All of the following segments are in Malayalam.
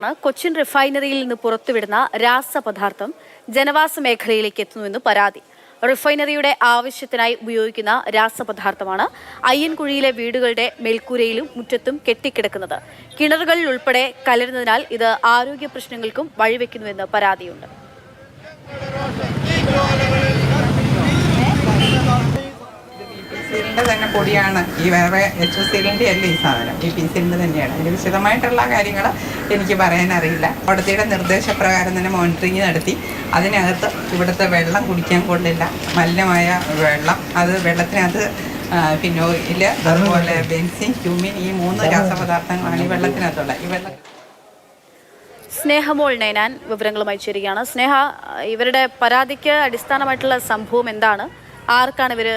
കൊച്ചിൻ റിഫൈനറിയിൽ നിന്ന് പുറത്തുവിടുന്ന രാസപദാർത്ഥം ജനവാസ മേഖലയിലേക്ക് എത്തുന്നുവെന്ന് പരാതി. റിഫൈനറിയുടെ ആവശ്യത്തിനായി ഉപയോഗിക്കുന്ന രാസപദാർത്ഥമാണ് അയ്യൻകുഴിയിലെ വീടുകളുടെ മേൽക്കൂരയിലും മുറ്റത്തും കെട്ടിക്കിടക്കുന്നത്. കിണറുകളിൽ ഉൾപ്പെടെ കലരുന്നതിനാൽ ഇത് ആരോഗ്യ പ്രശ്നങ്ങൾക്കും വഴിവെക്കുന്നുവെന്ന് പരാതിയുണ്ട്. പിസിലിൻ്റെ തന്നെ പൊടിയാണ്, ഈ വേറെ HFCL-ൻ്റെ അല്ല ഈ സാധനം, ഈ പിസിലിൻ്റെ തന്നെയാണ്. അതിൻ്റെ വിശദമായിട്ടുള്ള കാര്യങ്ങൾ എനിക്ക് പറയാനറിയില്ല. കോടതിയുടെ നിർദ്ദേശപ്രകാരം തന്നെ മോണിറ്ററിങ് നടത്തി. അതിനകത്ത് ഇവിടുത്തെ വെള്ളം കുടിക്കാൻ കൊള്ളില്ല, മലിനമായ വെള്ളം, അത് വെള്ളത്തിനകത്ത് പിന്നെ ഓയിൽ, അതുപോലെ ബെൻസിൻ, ക്യൂമിൻ, ഈ 3 രാസപദാർത്ഥങ്ങളാണ് ഈ വെള്ളത്തിനകത്തുള്ള. ഈ വെള്ളം സ്നേഹമോൾ നൈനാൻ വിവരങ്ങളുമായി ചേരുകയാണ്. സ്നേഹ, ഇവരുടെ പരാതിക്ക് അടിസ്ഥാനമായിട്ടുള്ള സംഭവം എന്താണ്? ആർക്കാണ് ഇവർ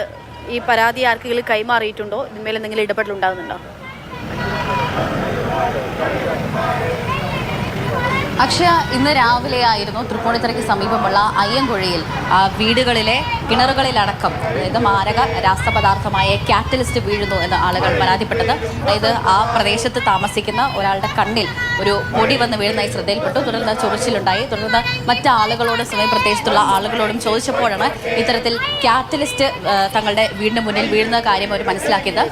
ഈ പരാതി ആർക്കെങ്കിലും കൈമാറിയിട്ടുണ്ടോ? ഇതിന്മേൽ എന്തെങ്കിലും ഇടപെടൽ ഉണ്ടാകുന്നുണ്ടോ? അക്ഷയ, ഇന്ന് രാവിലെ ആയിരുന്നു തൃപ്പൂണിത്തുറയ്ക്ക് സമീപമുള്ള അയ്യൻകുഴിയിൽ വീടുകളിലെ കിണറുകളിലടക്കം അതായത് മാരക രാസപദാർത്ഥമായ കാറ്റലിസ്റ്റ് വീഴുന്നു എന്ന് ആളുകൾ പരാതിപ്പെട്ടത്. അതായത് ആ പ്രദേശത്ത് താമസിക്കുന്ന ഒരാളുടെ കണ്ണിൽ ഒരു പൊടി വന്ന് വീഴുന്നതായി ശ്രദ്ധയിൽപ്പെട്ടു. തുടർന്ന് ചൊറിച്ചിലുണ്ടായി. തുടർന്ന് മറ്റ് ആളുകളോടും സമീപപ്രദേശത്തുള്ള ആളുകളോടും ചോദിച്ചപ്പോഴാണ് ഇത്തരത്തിൽ കാറ്റലിസ്റ്റ് തങ്ങളുടെ വീടിന് മുന്നിൽ വീഴുന്ന കാര്യം അവർ മനസ്സിലാക്കിയത്.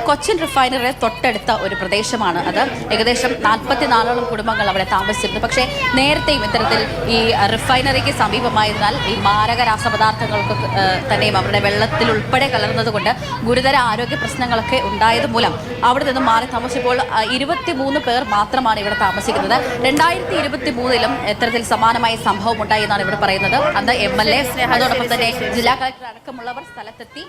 കൊച്ചിൻ റിഫൈനറി തൊട്ടടുത്ത ഒരു പ്രദേശമാണ് അത്. ഏകദേശം 44ഓളം കുടുംബങ്ങൾ അവിടെ താമസിച്ചിരുന്നു. പക്ഷേ നേരത്തെയും ഇത്തരത്തിൽ ഈ റിഫൈനറിക്ക് സമീപമായതിനാൽ ഈ മാരക രാസപദാർത്ഥങ്ങൾക്ക് തന്നെയും അവരുടെ വെള്ളത്തിൽ ഉൾപ്പെടെ കലർന്നത് കൊണ്ട് ഗുരുതര ആരോഗ്യ പ്രശ്നങ്ങളൊക്കെ ഉണ്ടായത് മൂലം അവിടെ നിന്ന് മാറി താമസിച്ചപ്പോൾ 23 പേർ മാത്രമാണ് ഇവിടെ താമസിക്കുന്നത്. 2023-ലും ഇത്തരത്തിൽ സമാനമായ സംഭവം ഉണ്ടായി എന്നാണ് ഇവിടെ പറയുന്നത്. അന്ന് MLA അതോടൊപ്പം തന്നെ ജില്ലാ കളക്ടർ അടക്കമുള്ളവർ സ്ഥലത്തെത്തി